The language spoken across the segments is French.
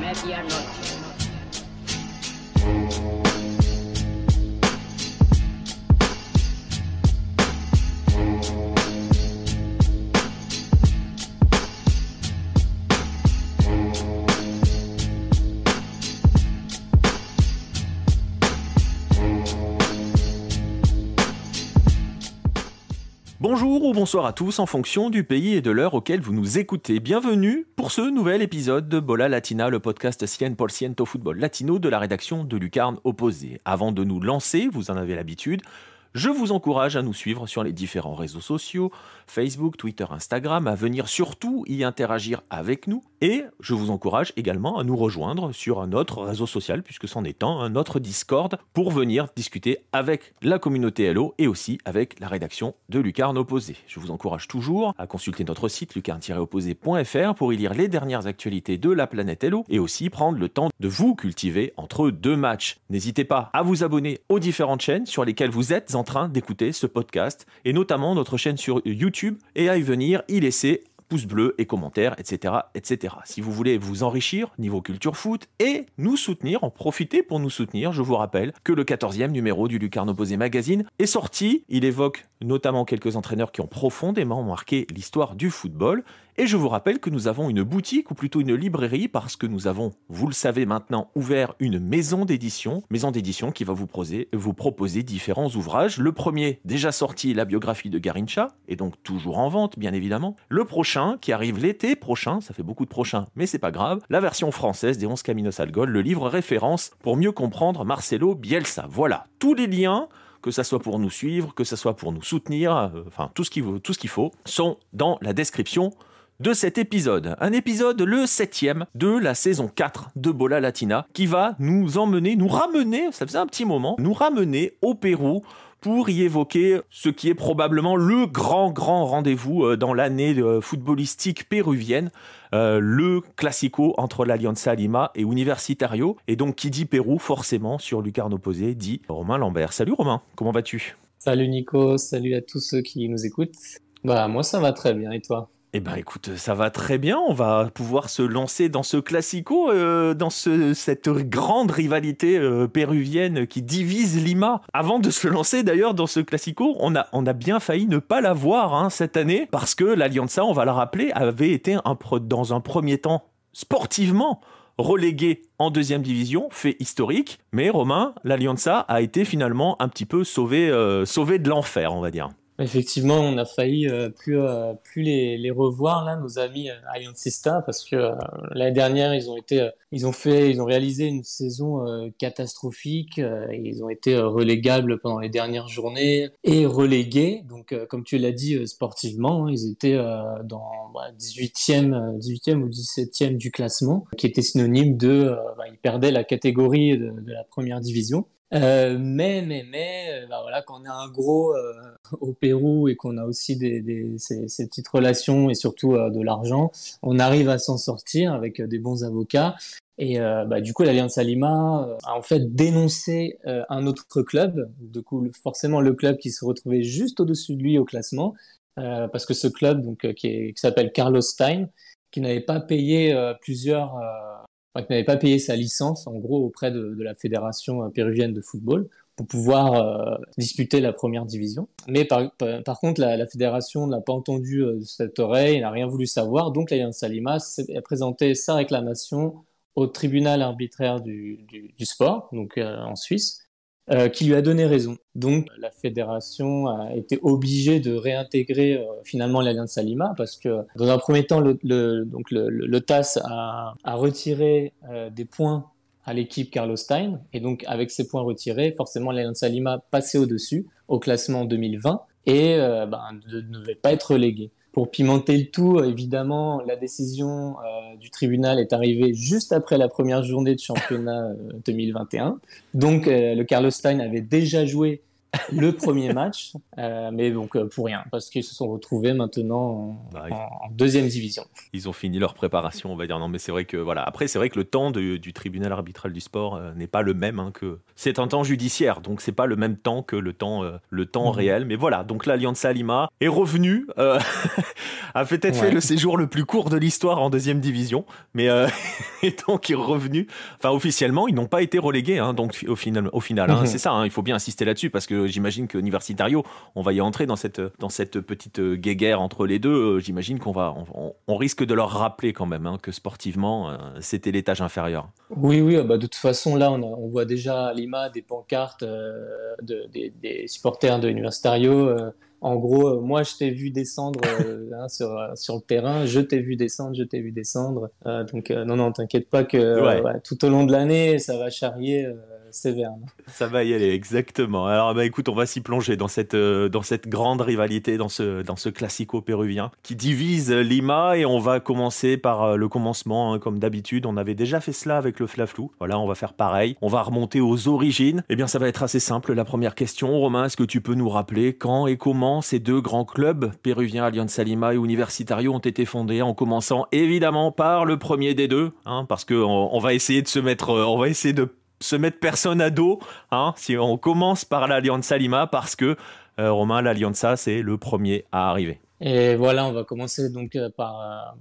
Medianoche. Bonjour ou bonsoir à tous en fonction du pays et de l'heure auquel vous nous écoutez. Bienvenue pour ce nouvel épisode de Bola Latina, le podcast 100% football latino de la rédaction de Lucarne Opposé. Avant de nous lancer, vous en avez l'habitude, je vous encourage à nous suivre sur les différents réseaux sociaux, Facebook, Twitter, Instagram, à venir surtout y interagir avec nous. Et je vous encourage également à nous rejoindre sur un autre réseau social, puisque c'en est un autre Discord, pour venir discuter avec la communauté Hello et aussi avec la rédaction de Lucarne Opposé. Je vous encourage toujours à consulter notre site lucarne-opposé.fr pour y lire les dernières actualités de la planète Hello et aussi prendre le temps de vous cultiver entre deux matchs. N'hésitez pas à vous abonner aux différentes chaînes sur lesquelles vous êtes en train d'écouter ce podcast et notamment notre chaîne sur YouTube et à y venir y laisser pouces bleus et commentaires, etc., etc. Si vous voulez vous enrichir niveau culture foot et nous soutenir, en profiter pour nous soutenir, je vous rappelle que le 14e numéro du Lucarne Opposé Magazine est sorti. Il évoque notamment quelques entraîneurs qui ont profondément marqué l'histoire du football. Et je vous rappelle que nous avons une boutique, ou plutôt une librairie, parce que nous avons, vous le savez maintenant, ouvert une maison d'édition qui va vous proposer différents ouvrages. Le premier, déjà sorti, la biographie de Garrincha, et donc toujours en vente, bien évidemment. Le prochain, qui arrive l'été prochain, ça fait beaucoup de prochains, mais c'est pas grave, la version française des 11 Caminos al Gol, le livre référence pour mieux comprendre Marcelo Bielsa. Voilà, tous les liens, que ça soit pour nous suivre, que ça soit pour nous soutenir, enfin tout ce qu'il faut, sont dans la description de cet épisode. Un épisode, le 7e de la saison 4 de Bola Latina, qui va nous ramener, ça faisait un petit moment, nous ramener au Pérou pour y évoquer ce qui est probablement le grand rendez-vous dans l'année footballistique péruvienne, le classico entre l'Alianza Lima et Universitario. Et donc, qui dit Pérou, forcément, sur Lucarne Opposé, dit Romain Lambert. Salut Romain, comment vas-tu ? Salut Nico, salut à tous ceux qui nous écoutent. Moi ça va très bien, et toi ? Eh ben écoute, ça va très bien, on va pouvoir se lancer dans ce classico, dans cette grande rivalité péruvienne qui divise Lima. Avant de se lancer d'ailleurs dans ce classico, on a bien failli ne pas l'avoir cette année, parce que l'Alianza, on va le rappeler, avait été dans un premier temps sportivement relégué en deuxième division, fait historique, mais Romain, l'Alianza a été finalement un petit peu sauvé de l'enfer, on va dire. Effectivement, on a failli plus les revoir là, nos amis Aliancista, parce que l'année dernière ils ont réalisé une saison catastrophique. Ils ont été relégables pendant les dernières journées et relégués. Donc, comme tu l'as dit, sportivement, ils étaient dans 18e ou 17e du classement, qui était synonyme de ils perdaient la catégorie de la première division. Voilà, quand on a un gros au Pérou et qu'on a aussi ces petites relations et surtout de l'argent, on arrive à s'en sortir avec des bons avocats. Et du coup, l'Alianza Lima a en fait dénoncé un autre club, du coup forcément le club qui se retrouvait juste au-dessus de lui au classement, parce que ce club donc qui s'appelle Carlos Stein, qui n'avait pas payé qui n'avait pas payé sa licence, en gros, auprès de la Fédération péruvienne de football, pour pouvoir disputer la première division. Mais par contre, la fédération n'a pas entendu de cette oreille, n'a rien voulu savoir, donc l'Alianza Lima a présenté sa réclamation au tribunal arbitraire du sport, donc en Suisse, qui lui a donné raison. Donc la fédération a été obligée de réintégrer finalement l'Alianza Lima, parce que dans un premier temps le TAS a retiré des points à l'équipe Carlos Stein, et donc avec ces points retirés, forcément l'Alianza Lima passait au-dessus au classement 2020 et ne devait pas être relégué. Pour pimenter le tout, évidemment, la décision du tribunal est arrivée juste après la première journée de championnat 2021. Donc, le Carlos Stein avait déjà joué le premier match, mais donc pour rien, parce qu'ils se sont retrouvés maintenant en deuxième division. Ils ont fini leur préparation, on va dire. Non, mais c'est vrai que voilà. Après, c'est vrai que le temps du tribunal arbitral du sport n'est pas le même que. C'est un temps judiciaire, donc c'est pas le même temps que le temps réel. Mais voilà. Donc l'Alianza Lima est revenu, a peut-être fait le séjour le plus court de l'histoire en deuxième division, mais et donc est revenu. Enfin, officiellement, ils n'ont pas été relégués. Donc au final, c'est ça. Il faut bien insister là-dessus parce que j'imagine que Universitario, on va y entrer dans cette petite guéguerre entre les deux. J'imagine on risque de leur rappeler quand même que sportivement, c'était l'étage inférieur. Oui, de toute façon, là, on voit déjà à Lima des pancartes des supporters de Universitario. En gros, moi, je t'ai vu descendre sur le terrain, je t'ai vu descendre, je t'ai vu descendre. Donc, non, t'inquiète pas que tout au long de l'année, ça va charrier sévère. Ça va y aller, exactement. Alors, écoute, on va s'y plonger dans cette grande rivalité, dans ce classico péruvien qui divise Lima, et on va commencer par le commencement, comme d'habitude. On avait déjà fait cela avec le Fla-Flou. Voilà, on va faire pareil. On va remonter aux origines. Eh bien, ça va être assez simple. La première question, Romain, est-ce que tu peux nous rappeler quand et comment ces deux grands clubs péruviens, Alianza Lima et Universitario, ont été fondés, en commençant évidemment par le premier des deux, parce que on va essayer de se mettre personne à dos, si on commence par l'Alianza Lima, parce que Romain, l'Alianza, c'est le premier à arriver. Et voilà, on va commencer donc par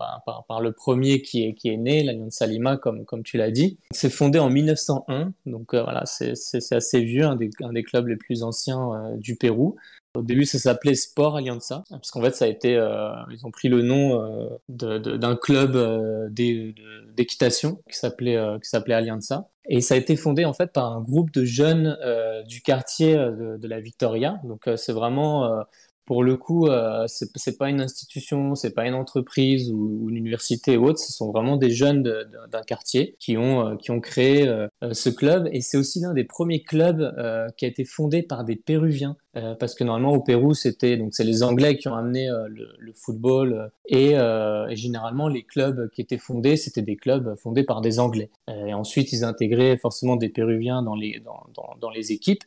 le premier qui est né, l'Alianza Lima, comme tu l'as dit. C'est fondé en 1901, donc voilà, c'est assez vieux, un des clubs les plus anciens du Pérou. Au début, ça s'appelait Sport Alianza, parce qu'en fait, ils ont pris le nom d'un club d'équitation qui s'appelait Alianza. Et ça a été fondé en fait par un groupe de jeunes du quartier de la Victoria. Donc c'est vraiment pour le coup, c'est pas une institution, c'est pas une entreprise ou une université ou autre. Ce sont vraiment des jeunes d'un quartier qui ont créé ce club. Et c'est aussi l'un des premiers clubs qui a été fondé par des Péruviens. Parce que normalement au Pérou, c'est les Anglais qui ont amené le football et généralement les clubs qui étaient fondés, c'était des clubs fondés par des Anglais. Et ensuite, ils intégraient forcément des Péruviens dans les équipes.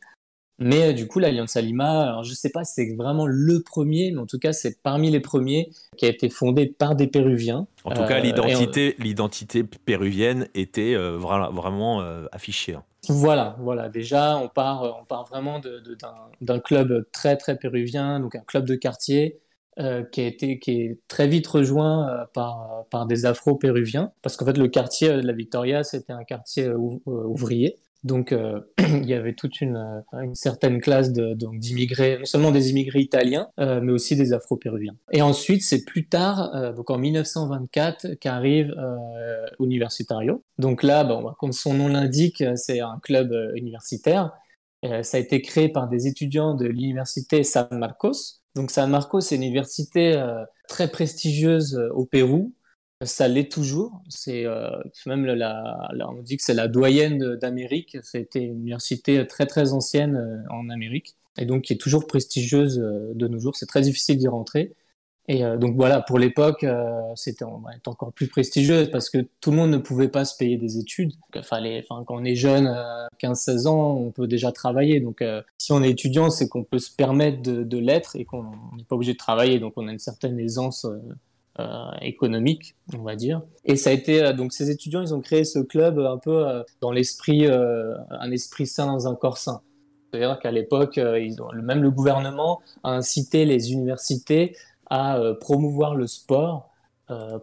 Mais du coup, l'Alianza Lima, alors je sais pas si c'est vraiment le premier, mais en tout cas, c'est parmi les premiers qui a été fondé par des Péruviens. En tout cas, l'identité péruvienne était vraiment affichée. Voilà. Déjà, on part vraiment d'un club très très péruvien, donc un club de quartier qui est très vite rejoint par des Afro-péruviens, parce qu'en fait, le quartier de la Victoria, c'était un quartier ouvrier. Donc, il y avait toute une certaine classe d'immigrés, non seulement des immigrés italiens, mais aussi des Afro-péruviens. Et ensuite, c'est plus tard, donc en 1924, qu'arrive Universitario. Donc là, comme son nom l'indique, c'est un club universitaire. Ça a été créé par des étudiants de l'université San Marcos. Donc San Marcos, c'est une université très prestigieuse au Pérou. Ça l'est toujours. C'est même on dit que c'est la doyenne d'Amérique. C'était une université très très ancienne en Amérique et donc qui est toujours prestigieuse de nos jours. C'est très difficile d'y rentrer. Et donc voilà, pour l'époque, c'était encore plus prestigieuse parce que tout le monde ne pouvait pas se payer des études. Quand on est jeune, 15-16 ans, on peut déjà travailler. Donc si on est étudiant, c'est qu'on peut se permettre de l'être et qu'on n'est pas obligé de travailler. Donc on a une certaine aisance économique, on va dire. Et ça a été donc ces étudiants, ils ont créé ce club un peu dans l'esprit, un esprit sain dans un corps sain. C'est-à-dire qu'à l'époque, même le gouvernement a incité les universités à promouvoir le sport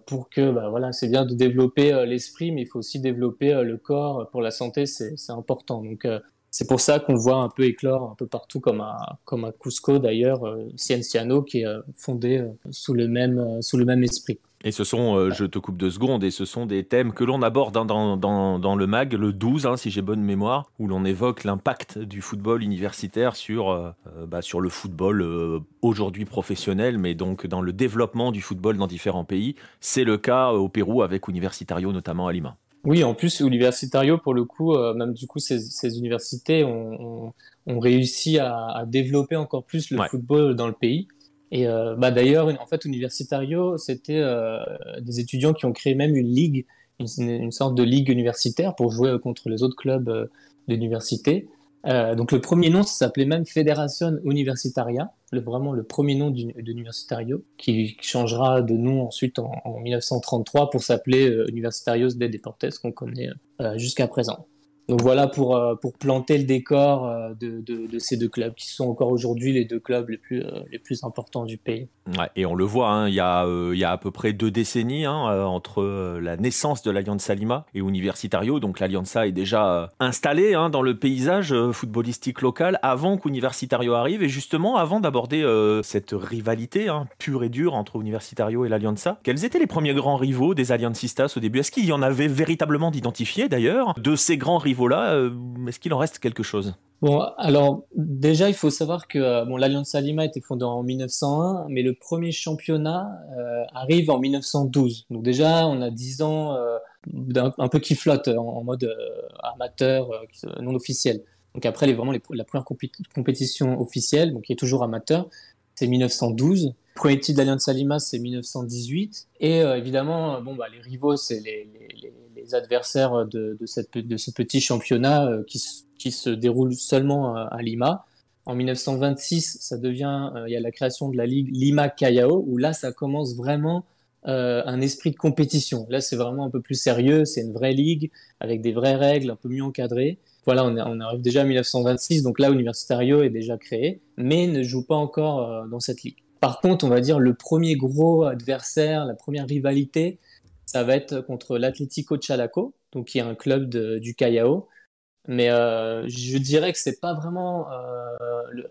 pour que, voilà, c'est bien de développer l'esprit, mais il faut aussi développer le corps pour la santé, c'est important. Donc c'est pour ça qu'on voit un peu éclore un peu partout, comme à Cusco d'ailleurs, Cienciano, qui est fondé sous le même esprit. Et ce sont, je te coupe 2 secondes, et ce sont des thèmes que l'on aborde dans le MAG, le 12, si j'ai bonne mémoire, où l'on évoque l'impact du football universitaire sur le football aujourd'hui professionnel, mais donc dans le développement du football dans différents pays. C'est le cas au Pérou avec Universitario, notamment à Lima. Oui, en plus, Universitario, pour le coup, même du coup, ces universités ont réussi à développer encore plus le football dans le pays. Et d'ailleurs, en fait, Universitario, c'était des étudiants qui ont créé même une ligue, une sorte de ligue universitaire pour jouer contre les autres clubs d'université. Donc le premier nom, ça s'appelait même Federación Universitaria, vraiment le premier nom d'Universitario, qui changera de nom ensuite en 1933 pour s'appeler Universitarios de Deportes, qu'on connaît jusqu'à présent. Donc voilà pour planter le décor de ces deux clubs, qui sont encore aujourd'hui les deux clubs les plus importants du pays. Ouais, et on le voit, hein, il y a à peu près 2 décennies hein, entre la naissance de l'Alianza Lima et Universitario. Donc l'Alianza est déjà installée hein, dans le paysage footballistique local avant qu'Universitario arrive. Et justement, avant d'aborder cette rivalité hein, pure et dure entre Universitario et l'Alianza, quels étaient les premiers grands rivaux des Aliancistas au début? Est-ce qu'il y en avait véritablement d'identifiés d'ailleurs? De ces grands rivaux-là, est-ce qu'il en reste quelque chose? Bon, alors déjà, il faut savoir que bon, l'Alianza Lima a été fondée en 1901, mais le premier championnat arrive en 1912. Donc déjà, on a 10 ans un peu qui flotte en mode amateur, non officiel. Donc après, la première compétition officielle, donc qui est toujours amateur, c'est 1912. Le premier titre d'Alianza Lima, c'est 1918. Et évidemment, bon, bah, les rivaux, c'est les adversaires de ce petit championnat qui se déroule seulement à Lima. En 1926, il y a la création de la Ligue Lima Callao, où là, ça commence vraiment un esprit de compétition. Là, c'est vraiment un peu plus sérieux, c'est une vraie ligue avec des vraies règles, un peu mieux encadrées. Voilà, on arrive déjà à 1926, donc là, Universitario est déjà créé, mais ne joue pas encore dans cette ligue. Par contre, on va dire le premier gros adversaire, la première rivalité, ça va être contre l'Atlético Chalaco, donc qui est un club du Callao. Mais je dirais que c'est pas vraiment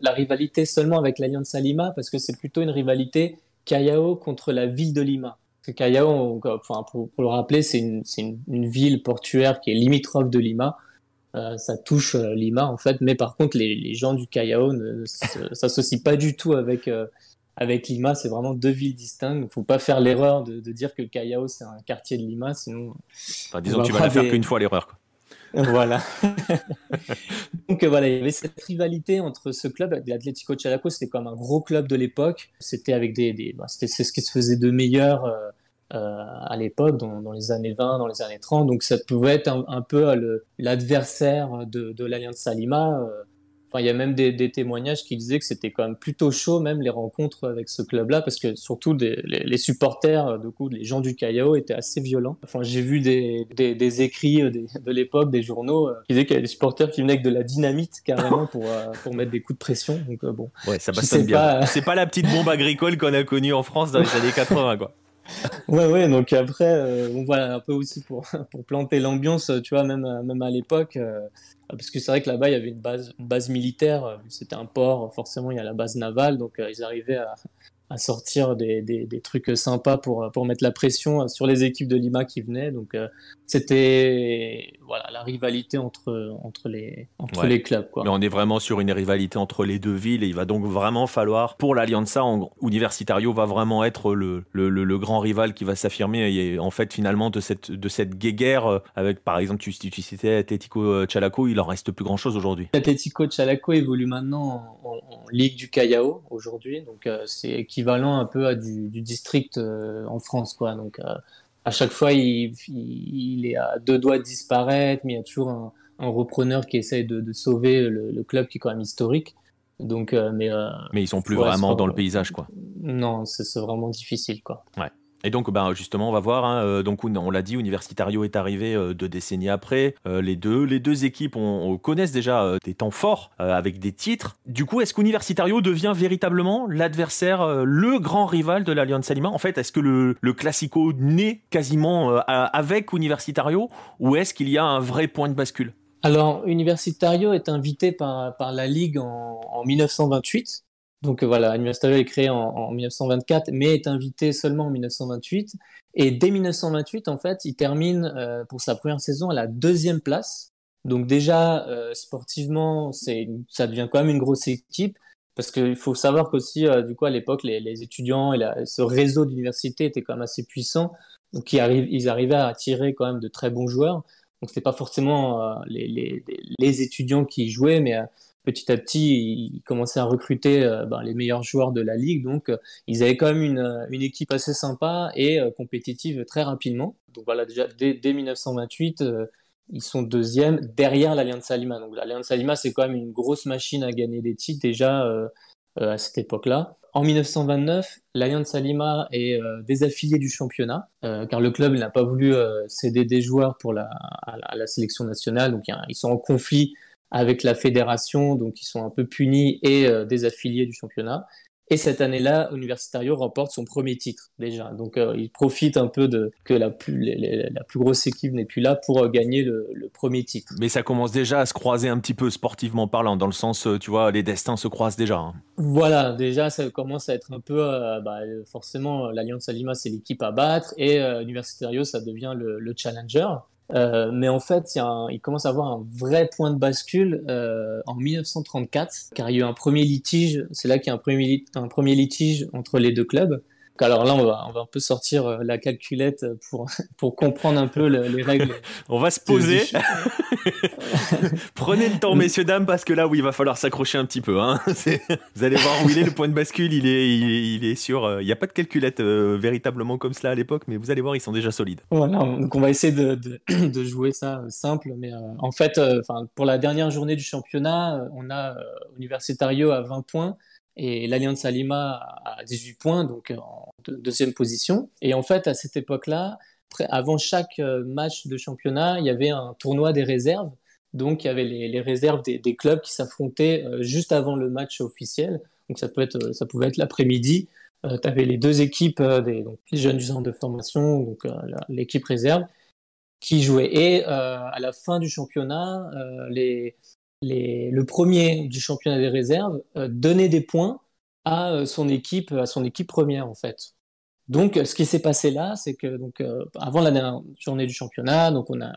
la rivalité seulement avec l'Alianza Lima, parce que c'est plutôt une rivalité Callao contre la ville de Lima. Parce que Callao, enfin, pour le rappeler, c'est une ville portuaire qui est limitrophe de Lima. Ça touche Lima en fait, mais par contre les gens du Callao ne s'associent pas du tout avec Lima. C'est vraiment deux villes distinctes. Il ne faut pas faire l'erreur de dire que le Callao c'est un quartier de Lima, sinon Enfin, disons que tu vas la faire qu'une fois l'erreur, quoi. Voilà. Donc voilà, il y avait cette rivalité entre ce club, l'Atlético Chalaco, c'était comme un gros club de l'époque. C'était avec c'est ce qui se faisait de meilleur à l'époque, dans les années 20, dans les années 30. Donc ça pouvait être un peu l'adversaire de l'Alianza Lima. Enfin, il y a même des témoignages qui disaient que c'était quand même plutôt chaud, même les rencontres avec ce club-là, parce que surtout les supporters, les gens du Callao étaient assez violents. Enfin, j'ai vu des écrits de l'époque, des journaux, qui disaient qu'il y avait des supporters qui venaient avec de la dynamite carrément pour mettre des coups de pression. Donc bon, ouais, ça bastonne bien. C'est pas la petite bombe agricole qu'on a connue en France dans les années 80, quoi. Ouais, donc après, voilà, un peu aussi pour planter l'ambiance, tu vois, même à l'époque, parce que c'est vrai que là-bas, il y avait une base militaire, c'était un port, forcément, il y a la base navale, donc ils arrivaient à sortir des trucs sympas pour mettre la pression sur les équipes de Lima qui venaient. Donc c'était voilà, la rivalité entre les clubs, quoi. Mais on est vraiment sur une rivalité entre les deux villes et il va donc vraiment falloir, pour l'Alianza, Universitario va vraiment être le grand rival qui va s'affirmer. Et en fait, finalement, de cette guéguerre avec, par exemple, tu citais Atlético Chalaco, il en reste plus grand-chose aujourd'hui. L'Atlético Chalaco évolue maintenant en Ligue du Callao aujourd'hui, donc c'est équivalent un peu à du district en France, quoi. Donc à chaque fois, il est à deux doigts de disparaître, mais il y a toujours un repreneur qui essaye de sauver le club qui est quand même historique. Donc, mais ils sont plus ouais, vraiment dans le paysage, quoi. Non, c'est vraiment difficile, quoi. Ouais. Et donc, justement, on va voir. Hein, donc, on l'a dit, Universitario est arrivé 2 décennies après. Les deux équipes on connaissent déjà des temps forts avec des titres. Du coup, est-ce qu'Universitario devient véritablement l'adversaire, le grand rival de l'Alianza Lima? En fait, est-ce que le Classico naît quasiment avec Universitario ou est-ce qu'il y a un vrai point de bascule? Alors, Universitario est invité par la Ligue en 1928. Donc voilà, Universitario est créé en 1924, mais est invité seulement en 1928. Et dès 1928, en fait, il termine pour sa première saison à la 2e place. Donc déjà, sportivement, ça devient quand même une grosse équipe. Parce qu'il faut savoir qu'aussi, du coup, à l'époque, les étudiants et ce réseau d'universités était quand même assez puissant. Donc ils arrivaient à attirer quand même de très bons joueurs. Donc c'était pas forcément les étudiants qui jouaient, mais petit à petit, ils commençaient à recruter les meilleurs joueurs de la ligue. Donc ils avaient quand même une équipe assez sympa et compétitive très rapidement. Donc voilà, déjà dès 1928, Ils sont deuxième derrière l'Alianza Lima. Donc l'Alianza Lima, c'est quand même une grosse machine à gagner des titres déjà à cette époque-là. En 1929, l'Alianza Lima est désaffilié du championnat, car le club n'a pas voulu céder des joueurs pour à la sélection nationale. Donc ils sont en conflit avec la fédération, donc ils sont un peu punis et désaffiliés du championnat. Et cette année-là, Universitario remporte son premier titre déjà. Donc il profite un peu que la plus grosse équipe n'est plus là pour gagner le premier titre. Mais ça commence déjà à se croiser un petit peu sportivement parlant, dans le sens, tu vois, les destins se croisent déjà. Hein. Voilà, déjà ça commence à être un peu, forcément, l'Alianza Lima c'est l'équipe à battre et Universitario ça devient le challenger. Mais en fait, il commence à avoir un vrai point de bascule en 1934, car il y a eu un premier litige. C'est là qu'il y a un premier litige entre les deux clubs. Alors là, on va un peu sortir la calculette pour comprendre un peu les règles. On va se poser. Prenez le temps, messieurs, dames, parce que là, oui, il va falloir s'accrocher un petit peu. Hein. Vous allez voir où il est, le point de bascule, il est sur... Il n'y a pas de calculette véritablement comme cela à l'époque, mais vous allez voir, ils sont déjà solides. Voilà, donc on va essayer de jouer ça simple. Mais en fait, pour la dernière journée du championnat, on a Universitario à 20 points et l'Alianza Lima à 18 points, donc en deuxième position. Et en fait, à cette époque-là, avant chaque match de championnat, il y avait un tournoi des réserves. Donc, il y avait les réserves des clubs qui s'affrontaient juste avant le match officiel. Donc, ça pouvait être l'après-midi. Tu avais les deux équipes, donc, les jeunes du centre de formation, donc l'équipe réserve, qui jouaient. Et à la fin du championnat, le premier du championnat des réserves donnait des points à son équipe première, en fait. Donc, ce qui s'est passé là, c'est que avant la dernière journée du championnat, donc on a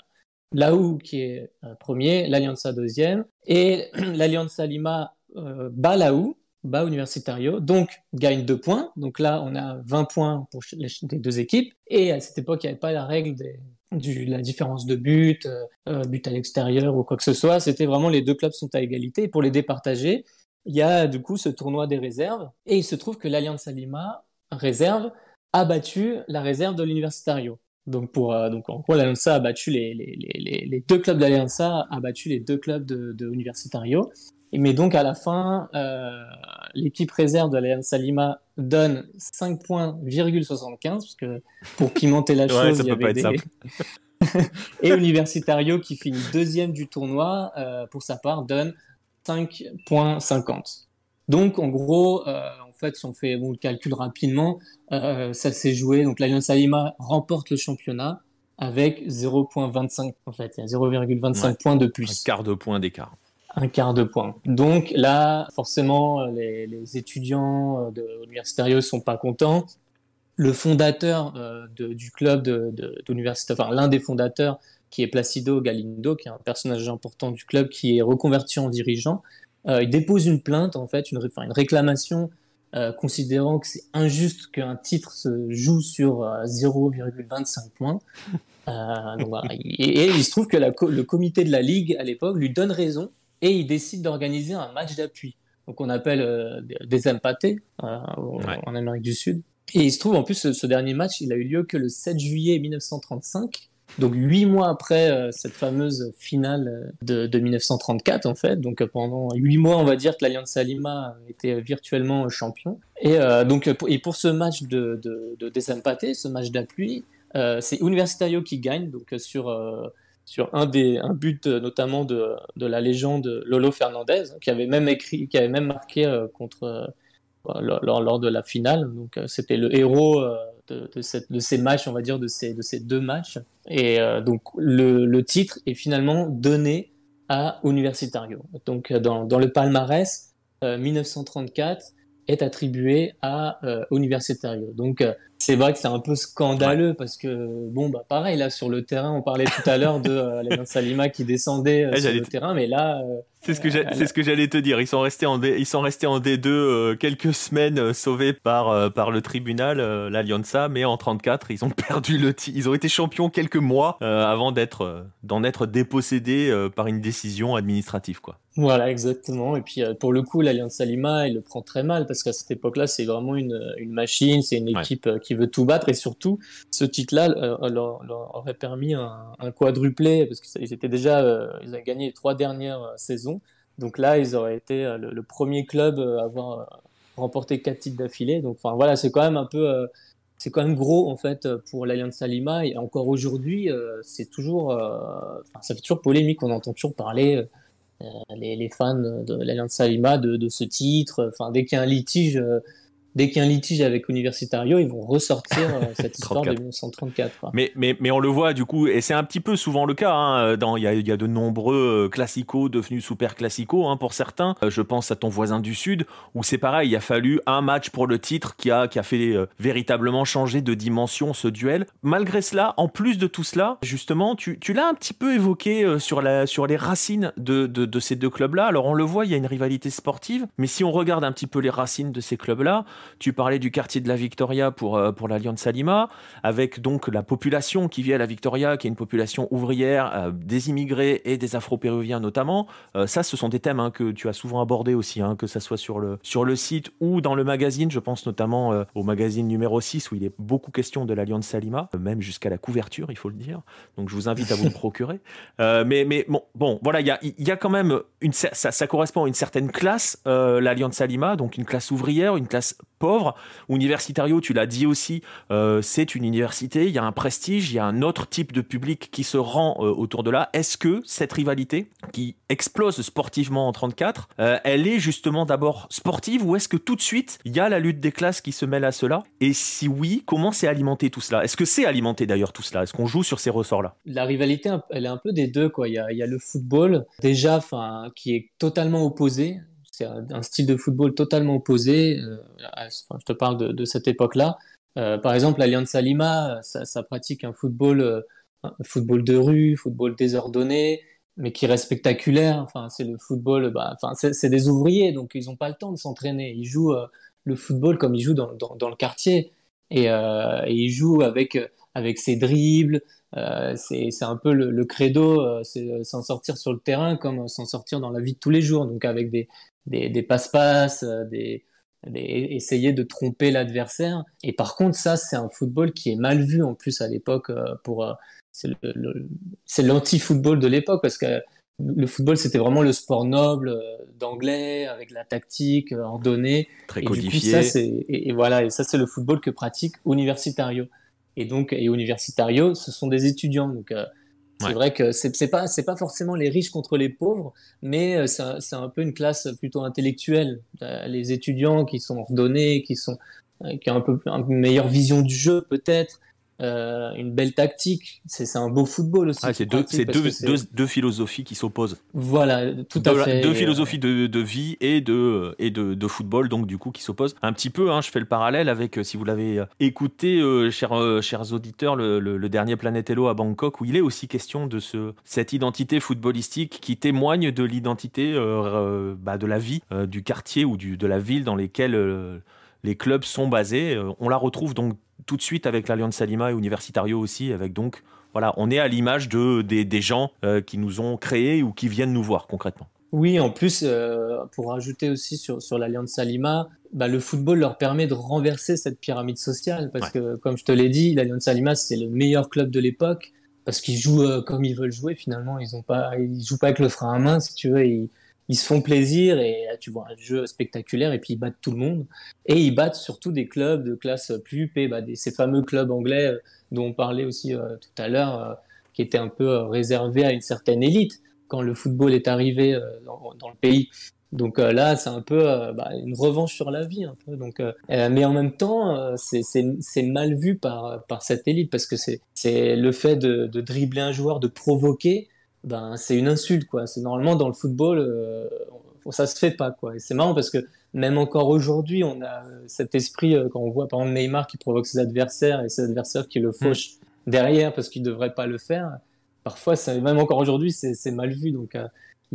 l'AU qui est premier, l'Alianza deuxième, et l'Alianza Lima bat l'AU, bat Universitario, donc gagne 2 points. Donc là, on a 20 points pour les deux équipes. Et à cette époque, il n'y avait pas la règle la différence de but, but à l'extérieur ou quoi que ce soit. C'était vraiment les deux clubs sont à égalité. Et pour les départager, il y a du coup ce tournoi des réserves. Et il se trouve que l'Alianza Lima réserve a battu la réserve de l'Universitario. Donc en gros, l'Alianza a battu les deux clubs d'Alianza, a battu les deux clubs de Universitario. Mais donc à la fin, l'équipe réserve de l'Alianza Lima donne 5 points, 75, parce que pour pimenter la chose, il y avait et Universitario qui finit deuxième du tournoi, pour sa part, donne 5,50. Donc en gros, en fait, si on fait le calcul rapidement, ça s'est joué. Donc l'Alianza Lima remporte le championnat avec 0,25. En fait, il y a 0,25 points de plus. Un quart de point d'écart. Un quart de point. Donc là, forcément, les étudiants de Universitario sont pas contents. Le fondateur du club d'Universitario, enfin l'un des fondateurs, qui est Placido Galindo, qui est un personnage important du club, qui est reconverti en dirigeant, il dépose une plainte, en fait, une réclamation, considérant que c'est injuste qu'un titre se joue sur 0,25 points. Donc voilà. Et il se trouve que le comité de la Ligue, à l'époque, lui donne raison et il décide d'organiser un match d'appui. Donc on appelle des empatés en Amérique du Sud. Et il se trouve, en plus, ce dernier match, il a eu lieu que le 7 juillet 1935. Donc 8 mois après cette fameuse finale de 1934, en fait. Donc pendant 8 mois, on va dire que l'Alianza Lima était virtuellement champion. Et pour ce match de Desempaté, ce match d'appui, c'est Universitario qui gagne, donc sur un but notamment de la légende Lolo Fernandez, qui avait même marqué lors de la finale. Donc c'était le héros de ces matchs, on va dire, de ces 2 matchs. Et donc le titre est finalement donné à Universitario. Donc dans le palmarès, 1934 est attribué à Universitario. Donc c'est vrai que c'est un peu scandaleux parce que pareil, là sur le terrain, on parlait tout à l'heure de l'Alianza Lima qui descendait sur le terrain, mais là C'est ce que j'allais te dire. Ils sont restés en D2 quelques semaines, sauvés par le tribunal, l'Alianza, mais en 34, ils ont perdu le titre. Ils ont été champions quelques mois avant d'en être dépossédés par une décision administrative, quoi. Voilà, exactement. Et puis pour le coup, l'Alianza Lima, il le prend très mal parce qu'à cette époque-là, c'est vraiment une machine, c'est une équipe qui veut tout battre. Et surtout, ce titre-là leur aurait permis un quadruplé parce qu'ils étaient déjà, ils avaient gagné les 3 dernières saisons. Donc là, ils auraient été le premier club à avoir remporté 4 titres d'affilée. Donc enfin voilà, c'est quand même un peu, c'est quand même gros en fait pour l'Alianza Lima. Et encore aujourd'hui, c'est toujours, enfin, ça fait toujours polémique. On entend toujours parler. Les fans de l'Alianza Lima de ce titre. Enfin, dès qu'il y a un litige avec Universitario, ils vont ressortir cette histoire de 1934. Quoi. Mais on le voit du coup, et c'est un petit peu souvent le cas. Hein, il y a de nombreux classicos devenus super classicos pour certains. Je pense à ton voisin du Sud, où c'est pareil, il a fallu un match pour le titre qui a fait véritablement changer de dimension ce duel. Malgré cela, en plus de tout cela, justement, tu l'as un petit peu évoqué sur les racines de ces deux clubs-là. Alors on le voit, il y a une rivalité sportive, mais si on regarde un petit peu les racines de ces clubs-là, tu parlais du quartier de la Victoria pour l'Alianza Lima, avec donc la population qui vit à la Victoria, qui est une population ouvrière, des immigrés et des Afro-Péruviens notamment. Ça, ce sont des thèmes que tu as souvent abordés aussi, que ça soit sur le site ou dans le magazine. Je pense notamment au magazine numéro 6 où il est beaucoup question de l'Alianza Lima, même jusqu'à la couverture, il faut le dire. Donc je vous invite à vous le procurer. Mais bon, voilà, il y a quand même ça correspond à une certaine classe, l'Alianza Lima, donc une classe ouvrière, une classe pauvre. Universitario, tu l'as dit aussi, c'est une université, il y a un prestige, il y a un autre type de public qui se rend autour de là. Est-ce que cette rivalité qui explose sportivement en 34, elle est justement d'abord sportive, ou est-ce que tout de suite il y a la lutte des classes qui se mêle à cela? Et si oui, comment c'est alimenté tout cela? Est-ce que c'est alimenté d'ailleurs tout cela? Est-ce qu'on joue sur ces ressorts-là? La rivalité, elle est un peu des deux, quoi. Il y a le football, déjà, enfin, qui est totalement opposé. C'est un style de football totalement opposé. Enfin, je te parle de cette époque-là. Par exemple, l'Alianza Lima, ça pratique un football de rue, football désordonné, mais qui reste spectaculaire. Enfin, c'est le football, enfin, c'est des ouvriers, donc ils n'ont pas le temps de s'entraîner. Ils jouent le football comme ils jouent dans le quartier. Et ils jouent avec ses dribbles. C'est un peu le credo, c'est s'en sortir sur le terrain comme s'en sortir dans la vie de tous les jours. Donc avec des passe-passe, essayer de tromper l'adversaire. Et par contre, ça, c'est un football qui est mal vu en plus à l'époque. C'est l'anti-football de l'époque parce que le football, c'était vraiment le sport noble d'anglais avec la tactique ordonnée. Très Et du coup, codifié. voilà, et ça, c'est le football que pratique Universitario. Et Universitario, ce sont des étudiants. Donc, c'est vrai que c'est pas forcément les riches contre les pauvres, mais c'est un peu une classe plutôt intellectuelle. Les étudiants qui sont ordonnés, qui ont une meilleure vision du jeu peut-être, une belle tactique. C'est un beau football aussi. C'est deux philosophies qui s'opposent. Voilà, tout à fait. Deux philosophies de vie et de football, donc du coup, qui s'opposent. Un petit peu, je fais le parallèle avec, si vous l'avez écouté, chers auditeurs, le dernier Planète Hello à Bangkok, où il est aussi question de cette identité footballistique qui témoigne de l'identité de la vie du quartier ou de la ville dans lesquelles les clubs sont basés. On la retrouve donc tout de suite avec l'Alianza Lima et Universitario aussi, avec donc, voilà, on est à l'image des gens qui nous ont créés ou qui viennent nous voir concrètement. Oui, en plus, pour rajouter aussi sur l'Alianza Lima, le football leur permet de renverser cette pyramide sociale parce que, comme je te l'ai dit, l'Alianza Lima, c'est le meilleur club de l'époque parce qu'ils jouent comme ils veulent jouer. Finalement, ils jouent pas avec le frein à main, si tu veux. Ils se font plaisir et tu vois un jeu spectaculaire et puis ils battent tout le monde. Et ils battent surtout des clubs de classe plus huppée, ces fameux clubs anglais dont on parlait aussi tout à l'heure, qui étaient un peu réservés à une certaine élite quand le football est arrivé dans le pays. Donc là, c'est un peu une revanche sur la vie, un peu. Donc, mais en même temps, c'est mal vu par cette élite parce que c'est le fait de dribbler un joueur, de provoquer. C'est une insulte, quoi. C'est normalement dans le football, ça se fait pas, quoi. Et c'est marrant parce que même encore aujourd'hui, on a cet esprit quand on voit par exemple Neymar qui provoque ses adversaires et ses adversaires qui le fauchent derrière parce qu'il devrait pas le faire. Parfois, même encore aujourd'hui, c'est mal vu. Donc,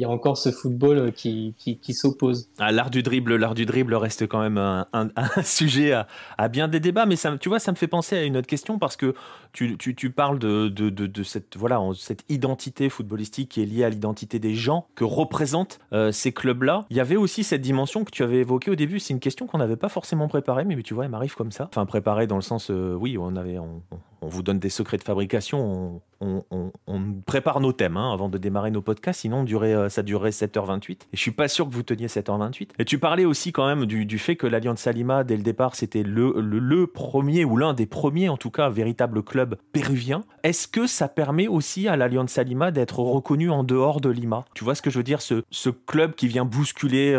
il y a encore ce football qui s'oppose. Ah, l'art du dribble reste quand même un sujet à bien des débats, mais ça, tu vois, ça me fait penser à une autre question parce que tu parles de cette, voilà, cette identité footballistique qui est liée à l'identité des gens que représentent ces clubs-là. Il y avait aussi cette dimension que tu avais évoquée au début. C'est une question qu'on n'avait pas forcément préparée, mais tu vois, elle m'arrive comme ça. Enfin, préparée dans le sens, oui, on vous donne des secrets de fabrication, on prépare nos thèmes avant de démarrer nos podcasts, sinon ça durerait 7h28. Et je suis pas sûr que vous teniez 7h28. Et tu parlais aussi quand même du fait que l'Alianza Lima, dès le départ, c'était le premier, ou l'un des premiers en tout cas, véritable club péruvien. Est-ce que ça permet aussi à l'Alianza Lima d'être reconnu en dehors de Lima? Tu vois ce que je veux dire, ce club qui vient bousculer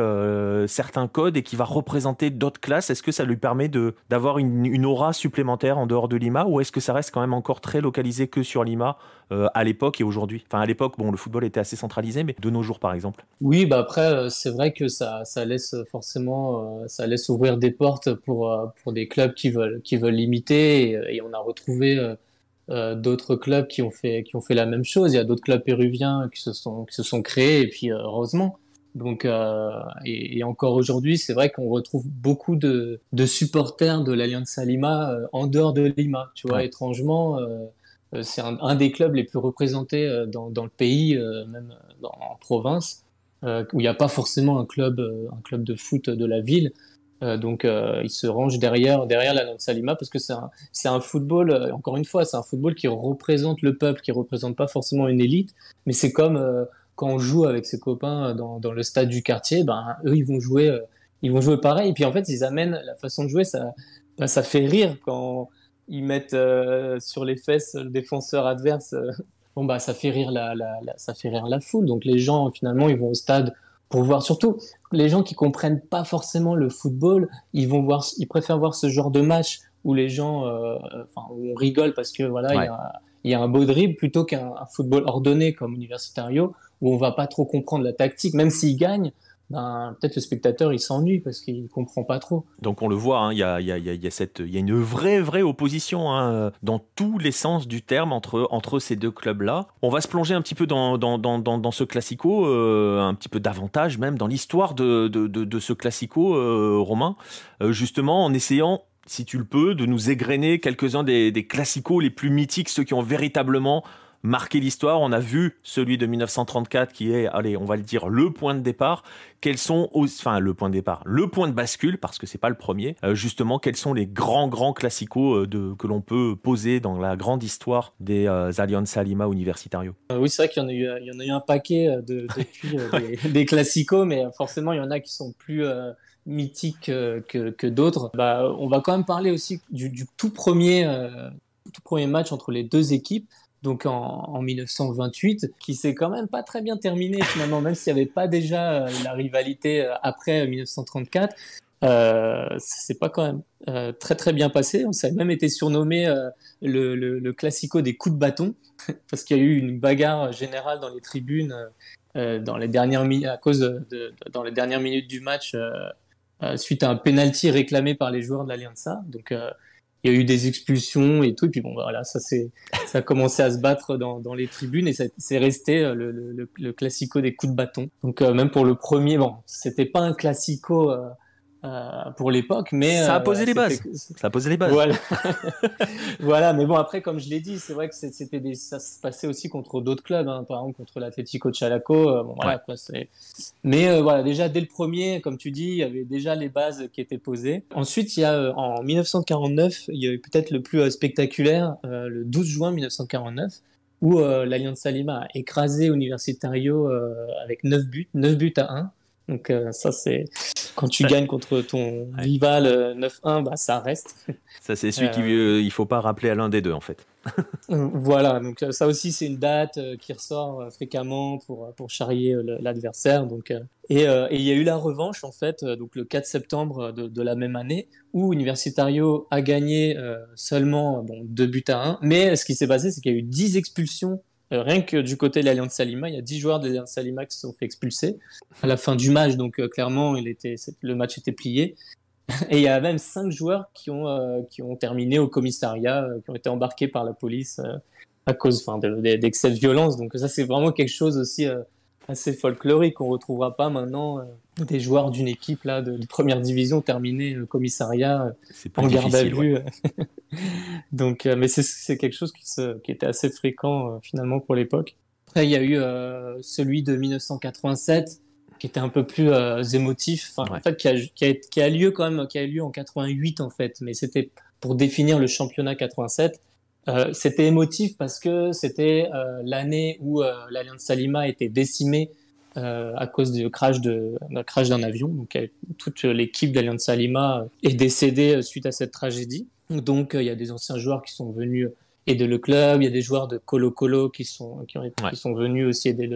certains codes et qui va représenter d'autres classes, est-ce que ça lui permet d'avoir une aura supplémentaire en dehors de Lima, ou est-ce que ça reste quand même encore très localisé que sur Lima à l'époque et aujourd'hui? Enfin, à l'époque, bon, le football était assez centralisé, mais de nos jours, par exemple. Oui, bah après, c'est vrai que ça laisse forcément, ça laisse ouvrir des portes pour des clubs qui veulent limiter. Et on a retrouvé d'autres clubs qui ont fait la même chose. Il y a d'autres clubs péruviens qui se sont créés, et puis heureusement. Donc, et encore aujourd'hui, c'est vrai qu'on retrouve beaucoup de supporters de l'Alianza Lima en dehors de Lima. Tu vois, Ouais. étrangement, c'est un des clubs les plus représentés dans le pays, même en province, où il n'y a pas forcément un club de foot de la ville. Donc, il se range derrière l'Alianza Lima parce que c'est un football, encore une fois, c'est un football qui représente le peuple, qui représente pas forcément une élite, mais c'est comme quand on joue avec ses copains dans le stade du quartier, ben, eux, ils vont jouer pareil. Et puis, en fait, ils amènent la façon de jouer, ça fait rire quand ils mettent sur les fesses le défenseur adverse. Bon, bah, ça fait rire ça fait rire la foule. Donc, les gens, finalement, ils vont au stade pour voir, surtout les gens qui comprennent pas forcément le football, ils préfèrent voir ce genre de match où les gens, enfin, où on rigole parce que voilà, Ouais. il y a un beau dribble, plutôt qu'un football ordonné comme Universitario où on va pas trop comprendre la tactique. Même s'ils gagnent, ben, peut-être le spectateur il s'ennuie parce qu'il comprend pas trop. Donc on le voit, il y a une vraie opposition dans tous les sens du terme entre ces deux clubs-là. On va se plonger un petit peu dans ce classico, un petit peu davantage même dans l'histoire de ce classico, Romain, justement en essayant, si tu le peux, de nous égrener quelques-uns des classicos les plus mythiques, ceux qui ont véritablement marqué l'histoire. On a vu celui de 1934 qui est, allez, on va le dire, le point de départ. Quels sont, enfin le point de départ, le point de bascule, parce que c'est pas le premier, justement, quels sont les grands classicos que l'on peut poser dans la grande histoire des Alianza Lima Universitario? Oui, c'est vrai qu'il y en a eu un paquet depuis des classicos, mais forcément, il y en a qui sont plus mythiques que d'autres. Bah, on va quand même parler aussi du tout premier match entre les deux équipes, donc en 1928, qui s'est quand même pas très bien terminé finalement, même s'il n'y avait pas déjà la rivalité après 1934. C'est pas quand même très très bien passé. Ça a même été surnommé le classico des coups de bâton parce qu'il y a eu une bagarre générale dans les tribunes dans les dernières à cause dans les dernières minutes du match suite à un penalty réclamé par les joueurs de l'Alianza. Donc il y a eu des expulsions et tout, et puis bon voilà, ça a commencé à se battre dans les tribunes, et c'est resté le classico des coups de bâton. Donc même pour le premier, bon, c'était pas un classico pour l'époque, mais Ça a posé les bases. Ça a posé les bases. Voilà. Voilà, mais bon, après, comme je l'ai dit, c'est vrai que ça se passait aussi contre d'autres clubs, hein, par exemple contre l'Atlético Chalaco. Bon, voilà, Ouais. quoi, mais voilà, déjà dès le premier, comme tu dis, il y avait déjà les bases qui étaient posées. Ensuite, il y a en 1949, il y a eu peut-être le plus spectaculaire, le 12 juin 1949, où l'Alianza Lima a écrasé Universitario avec 9 buts à 1. Donc ça, c'est quand tu Ça, gagnes contre ton ouais. rival 9-1, bah, ça reste. Ça, c'est celui il faut pas rappeler à l'un des deux, en fait. Voilà, donc ça aussi c'est une date qui ressort fréquemment pour charrier l'adversaire. Donc, et il y a eu la revanche en fait, donc le 4 septembre de la même année, où Universitario a gagné seulement 2 buts à 1. Mais ce qui s'est passé, c'est qu'il y a eu 10 expulsions. Rien que du côté de l'Alianza Lima, il y a 10 joueurs de l'Alianza Lima qui se sont fait expulser à la fin du match. Donc clairement, le match était plié. Et il y a même 5 joueurs qui ont terminé au commissariat, qui ont été embarqués par la police à cause d'excès de violence. Donc ça, c'est vraiment quelque chose aussi assez folklorique. On ne retrouvera pas maintenant des joueurs d'une équipe là, de première division terminés commissariat C'est plus en garde à difficile, ouais. vue. Donc, mais c'est quelque chose qui était assez fréquent finalement pour l'époque. Après, il y a eu celui de 1987 qui était un peu plus émotif, enfin, en Ouais. fait, qui a lieu quand même, qui a eu lieu en 88 en fait, mais c'était pour définir le championnat 87. C'était émotif parce que c'était l'année où l'Allianz Lima était décimée à cause d'un crash d'un avion. Donc, toute l'équipe d'Allianz Lima est décédée suite à cette tragédie. Donc, il y a des anciens joueurs qui sont venus aider le club. Il y a des joueurs de Colo-Colo Ouais. qui sont venus aussi aider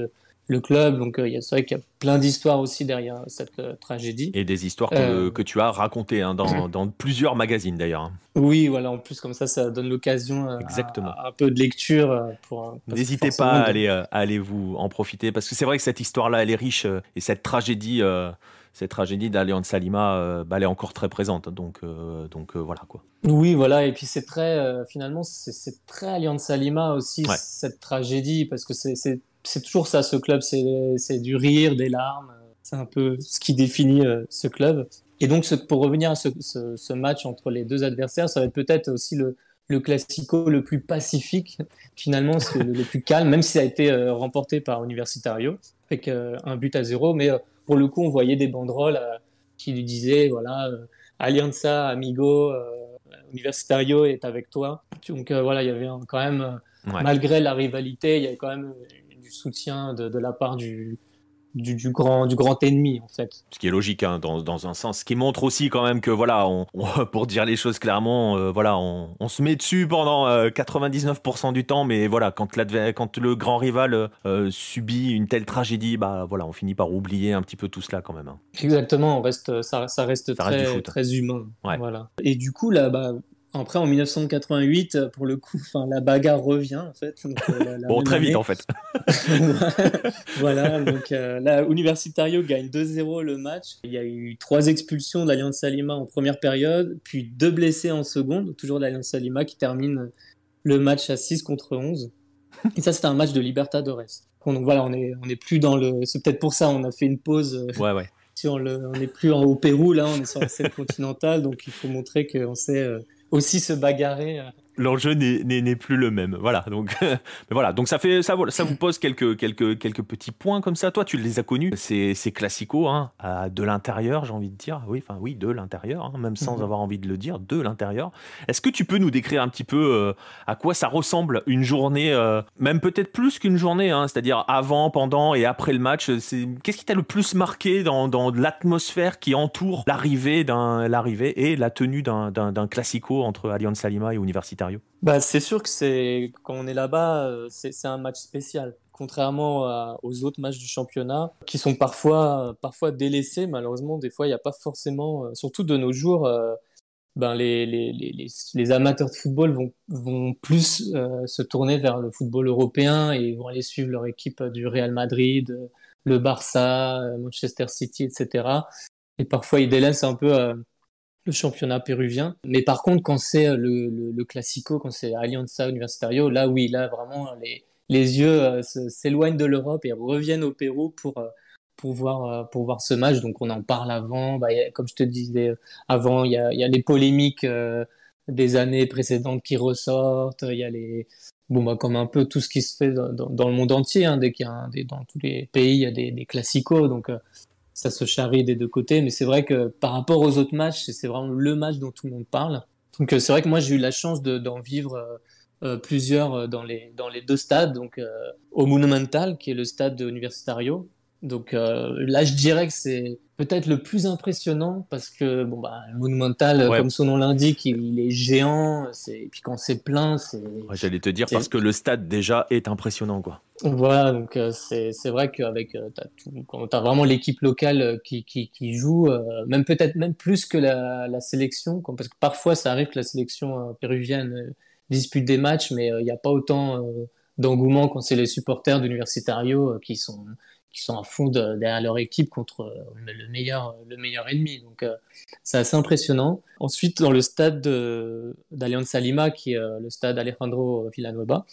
le club. Donc, c'est vrai qu'il y a plein d'histoires aussi derrière cette tragédie. Et des histoires Euh, que tu as racontées hein, dans plusieurs magazines d'ailleurs, hein. oui, voilà. En plus, comme ça donne l'occasion Exactement. à un peu de lecture parce que N'hésitez pas forcément, à aller vous en profiter parce que c'est vrai que cette histoire-là, elle est riche et cette tragédie d'Allianz Lima, bah, elle est encore très présente. Donc voilà quoi. oui, voilà. Et puis c'est très, finalement, c'est très Alianza Lima aussi Ouais. cette tragédie parce que c'est toujours ça, ce club, c'est du rire, des larmes. C'est un peu ce qui définit ce club. Et donc, pour revenir à ce match entre les deux adversaires, ça va être peut-être aussi le classico le plus pacifique, finalement, c'est le plus calme, même si ça a été remporté par Universitario, avec 1-0. Mais pour le coup, on voyait des banderoles qui lui disaient, voilà, Alianza, amigo. Universitario est avec toi. Donc voilà, il y avait quand même, Ouais. malgré la rivalité, il y avait quand même du soutien de la part du grand ennemi, en fait. Ce qui est logique hein, dans un sens. Ce qui montre aussi quand même que voilà, pour dire les choses clairement, voilà, on se met dessus pendant 99% du temps, mais voilà, quand le grand rival subit une telle tragédie, bah voilà, on finit par oublier un petit peu tout cela quand même, hein. Exactement, ça reste Ça reste du très, foot. très humain. Ouais. Voilà. Et du coup, là, bah, après, en 1988, pour le coup, enfin, la bagarre revient, en fait, donc, la Bon, même très vite année. en fait. Voilà, donc là, Universitario gagne 2-0 le match. Il y a eu 3 expulsions de l'Alianza Lima en première période, puis 2 blessés en seconde, toujours de l'Alianza Lima, qui termine le match à 6-11. Et ça, c'était un match de Libertadores. Donc voilà, on est plus dans le. C'est peut-être pour ça, on a fait une pause Ouais, ouais. on n'est plus au Pérou, là, on est sur la scène continentale, donc il faut montrer qu'on sait aussi se bagarrer. L'enjeu n'est plus le même. Voilà. Donc, mais voilà. Donc ça vous pose quelques petits points comme ça. Toi, tu les as connus. C'est classico, hein, de l'intérieur, j'ai envie de dire. Oui, enfin oui, de l'intérieur, hein, même sans avoir envie de le dire, de l'intérieur. Est-ce que tu peux nous décrire un petit peu à quoi ça ressemble une journée, même peut-être plus qu'une journée, hein, c'est-à-dire avant, pendant et après le match. Qu'est-ce qui t'a le plus marqué dans l'atmosphère qui entoure l'arrivée et la tenue d'un classico entre Alianza Lima et Universitario? Bah, c'est sûr que quand on est là-bas, c'est un match spécial. Contrairement aux autres matchs du championnat, qui sont parfois délaissés, malheureusement, des fois, il n'y a pas forcément, surtout de nos jours, ben les amateurs de football vont plus se tourner vers le football européen et vont aller suivre leur équipe du Real Madrid, le Barça, Manchester City, etc. Et parfois, ils délaissent un peu le championnat péruvien. Mais par contre, quand c'est le Classico, quand c'est Alianza Universitario, là oui, là vraiment les yeux s'éloignent de l'Europe et reviennent au Pérou pour voir ce match. Donc on en parle avant. Bah, comme je te disais avant, il y a les polémiques des années précédentes qui ressortent. Il y a bon, bah, comme un peu tout ce qui se fait dans le monde entier. Hein, dès qu'il y a dans tous les pays, il y a des classicos. Donc ça se charrie des deux côtés, mais c'est vrai que par rapport aux autres matchs, c'est vraiment le match dont tout le monde parle. Donc c'est vrai que moi j'ai eu la chance d'en vivre plusieurs dans les deux stades, donc au Monumental, qui est le stade de Universitario. Donc là je dirais que c'est peut-être le plus impressionnant parce que bon bah le Monumental, Ouais, comme son nom l'indique, il est géant, et puis quand c'est plein, ouais, j'allais te dire parce c'est que le stade déjà est impressionnant, quoi. voilà, donc c'est vrai qu'avec quand t'as vraiment l'équipe locale qui joue, même peut-être même plus que la sélection, parce que parfois ça arrive que la sélection péruvienne dispute des matchs, mais il n'y a pas autant d'engouement quand c'est les supporters d'Universitario qui sont à fond derrière leur équipe contre le meilleur ennemi. Donc c'est assez impressionnant. Ensuite, dans le stade d'Alianza Lima, qui est le stade Alejandro Villanueva,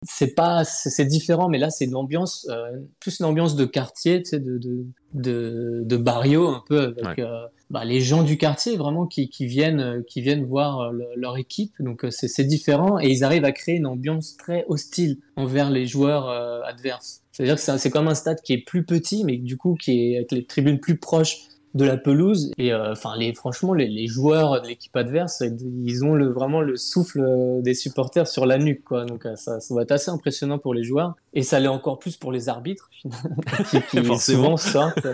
c'est différent, mais là c'est une ambiance, plus une ambiance de quartier, tu sais, de barrio un peu avec les gens du quartier vraiment qui viennent voir leur équipe. Donc c'est différent et ils arrivent à créer une ambiance très hostile envers les joueurs adverses. C'est-à-dire que c'est comme un stade qui est plus petit, mais du coup qui est avec les tribunes plus proches de la pelouse et franchement les joueurs de l'équipe adverse ils ont vraiment le souffle des supporters sur la nuque quoi, donc ça va être assez impressionnant pour les joueurs et ça l'est encore plus pour les arbitres qui souvent sortent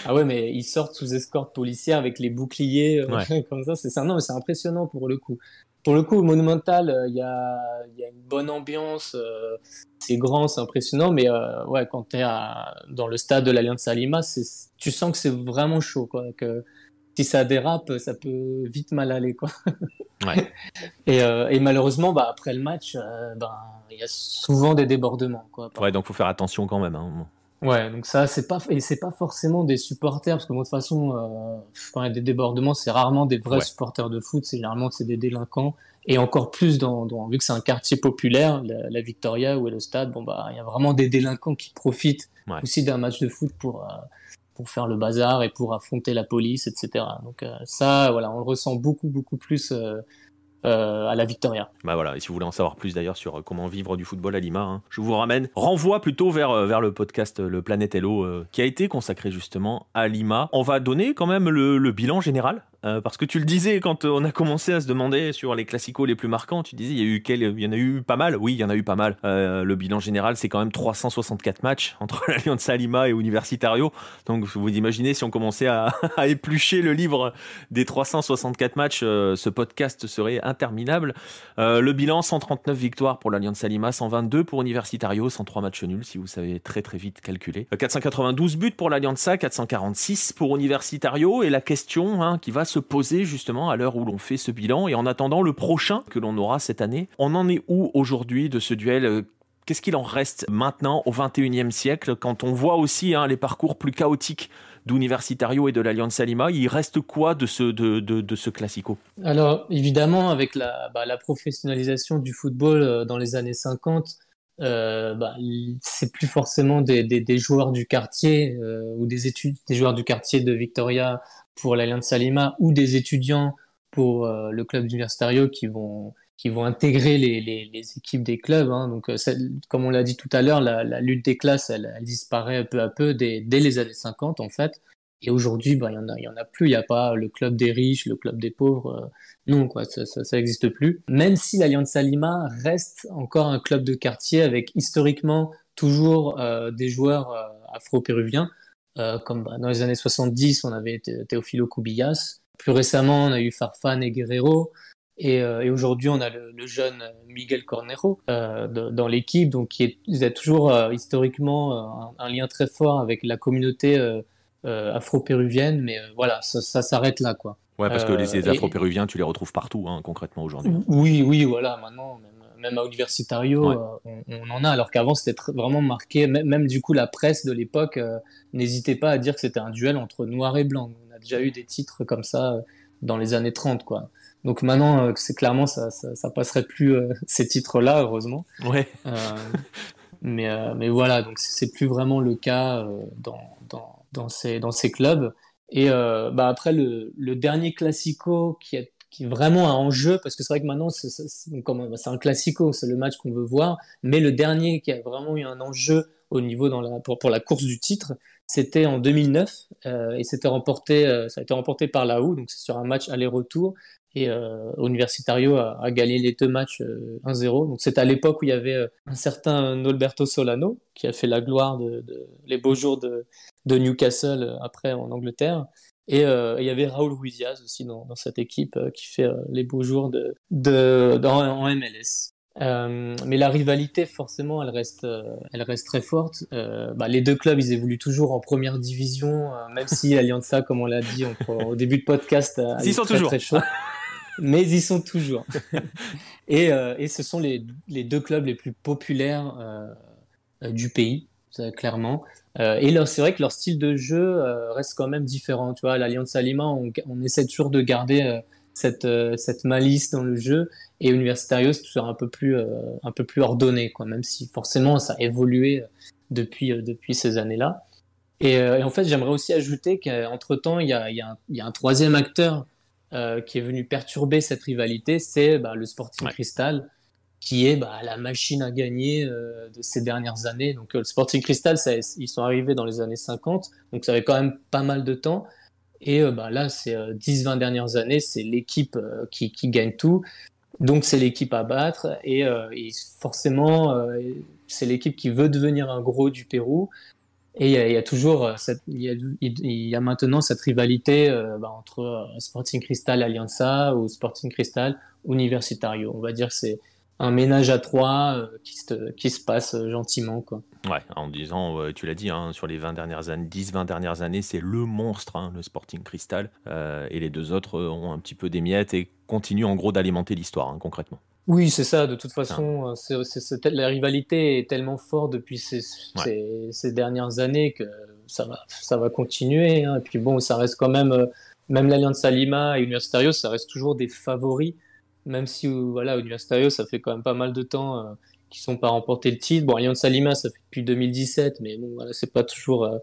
ah ouais mais ils sortent sous escorte policière avec les boucliers comme ça non mais c'est impressionnant pour le coup. Pour le coup, au Monumental, il y a une bonne ambiance, c'est grand, c'est impressionnant, mais quand tu es dans le stade de l'Alianza Lima, tu sens que c'est vraiment chaud, quoi, que si ça dérape, ça peut vite mal aller, quoi. Ouais. Et malheureusement, après le match, il y a souvent des débordements, quoi. Ouais, donc faut faire attention quand même. Hein. Ouais, donc ça, c'est pas forcément des supporters, parce que moi, de toute façon, quand il y a des débordements, c'est rarement des vrais supporters de foot, généralement, c'est des délinquants. Et encore plus vu que c'est un quartier populaire, la Victoria, où est le stade, il y a vraiment des délinquants qui profitent aussi d'un match de foot pour faire le bazar et pour affronter la police, etc. Donc ça, voilà, on le ressent beaucoup, beaucoup plus à la Victoria. Bah voilà, et si vous voulez en savoir plus d'ailleurs sur comment vivre du football à Lima, je vous renvoie plutôt vers le podcast Le Planète Hello qui a été consacré justement à Lima. On va donner quand même le bilan général. Parce que tu le disais quand on a commencé à se demander sur les classicos les plus marquants, tu disais il y en a eu pas mal. Oui, il y en a eu pas mal. Le bilan général, c'est quand même 364 matchs entre l'Alianza Lima et Universitario. Donc vous imaginez si on commençait à éplucher le livre des 364 matchs, ce podcast serait interminable. Le bilan, 139 victoires pour l'Alianza Lima, 122 pour Universitario, 103 matchs nuls si vous savez très très vite calculer. 492 buts pour l'Alianza, 446 pour Universitario, et la question qui va se poser justement à l'heure où l'on fait ce bilan et en attendant le prochain que l'on aura cette année. On en est où aujourd'hui de ce duel ? Qu'est-ce qu'il en reste maintenant au XXIe siècle quand on voit aussi les parcours plus chaotiques d'Universitario et de l'Alianza Lima? Il reste quoi de ce classico? Alors évidemment avec la professionnalisation du football dans les années 50, c'est plus forcément des joueurs du quartier ou des joueurs du quartier de Victoria pour l'Alianza Lima ou des étudiants pour le club d'Universitario qui vont intégrer les équipes des clubs. Donc, comme on l'a dit tout à l'heure, la lutte des classes, elle disparaît peu à peu dès les années 50 en fait. Et aujourd'hui, il y en a plus. Il n'y a pas le club des riches, le club des pauvres. Non, quoi, ça n'existe plus. Même si l'Alianza Lima reste encore un club de quartier avec historiquement toujours des joueurs afro-péruviens. Comme dans les années 70, on avait Teófilo Cubillas. Plus récemment, on a eu Farfán et Guerrero. Et aujourd'hui, on a le jeune Miguel Cornejo dans l'équipe, donc il a toujours historiquement un lien très fort avec la communauté afro-péruvienne, mais voilà, ça s'arrête là, quoi. Ouais, parce que les afro-péruviens, tu les retrouves partout, concrètement, aujourd'hui. Oui, voilà, maintenant, même à Universitario, on en a, alors qu'avant, c'était vraiment marqué, même du coup, la presse de l'époque n'hésitait pas à dire que c'était un duel entre noir et blanc. On a déjà eu des titres comme ça dans les années 30, quoi. Donc maintenant, c'est clairement, ça passerait plus ces titres-là, heureusement. Ouais. Mais voilà, donc c'est plus vraiment le cas dans ces clubs. Et après le dernier classico qui est vraiment un enjeu, parce que c'est vrai que maintenant c'est un classico, c'est le match qu'on veut voir, mais le dernier qui a vraiment eu un enjeu au niveau pour la course du titre, c'était en 2009 et ça a été remporté par la U, donc c'est sur un match aller-retour. Et Universitario a gagné les deux matchs 1-0. Donc c'est à l'époque où il y avait un certain Alberto Solano qui a fait la gloire les beaux jours de Newcastle après en Angleterre. Et il y avait Raúl Ruiz Díaz aussi dans cette équipe qui fait les beaux jours en MLS. Mais la rivalité, forcément, elle reste très forte. Les deux clubs, ils évoluent toujours en première division, même si Alianza, comme on l'a dit au début de podcast, ils sont toujours très chaud. Mais ils y sont toujours. Et ce sont les deux clubs les plus populaires du pays, clairement. Et c'est vrai que leur style de jeu reste quand même différent. Tu vois, à l'Alianza Lima, on essaie toujours de garder cette malice dans le jeu. Et Universitario, c'est toujours un peu plus ordonné, quoi, même si forcément ça a évolué depuis ces années-là. Et en fait, j'aimerais aussi ajouter qu'entre-temps, il y a un troisième acteur qui est venu perturber cette rivalité, c'est le Sporting Ouais. Cristal, qui est la machine à gagner de ces dernières années. Donc le Sporting Cristal, ils sont arrivés dans les années 50, donc ça avait quand même pas mal de temps. Et là, c'est 10-20 dernières années, c'est l'équipe qui gagne tout. Donc c'est l'équipe à battre et forcément, c'est l'équipe qui veut devenir un gros du Pérou. Et il y a toujours il y a maintenant cette rivalité entre Sporting Cristal Alianza ou Sporting Cristal Universitario. On va dire que c'est un ménage à trois qui se passe gentiment, quoi. Ouais, en disant, tu l'as dit, hein, sur les 20 dernières années, 10-20 dernières années, c'est le monstre, hein, le Sporting Cristal. Et les deux autres ont un petit peu des miettes et continuent en gros d'alimenter l'histoire, hein, concrètement. Oui, c'est ça. De toute Enfin, façon, la rivalité est tellement forte depuis ouais. ces dernières années que ça va continuer, hein. Et puis bon, ça reste quand même, même l'Alianza Lima et Universitario, ça reste toujours des favoris, même si voilà, Universitario, ça fait quand même pas mal de temps qu'ils sont pas remporté le titre. Bon, Alianza Lima, ça fait depuis 2017, mais bon, voilà, c'est pas toujours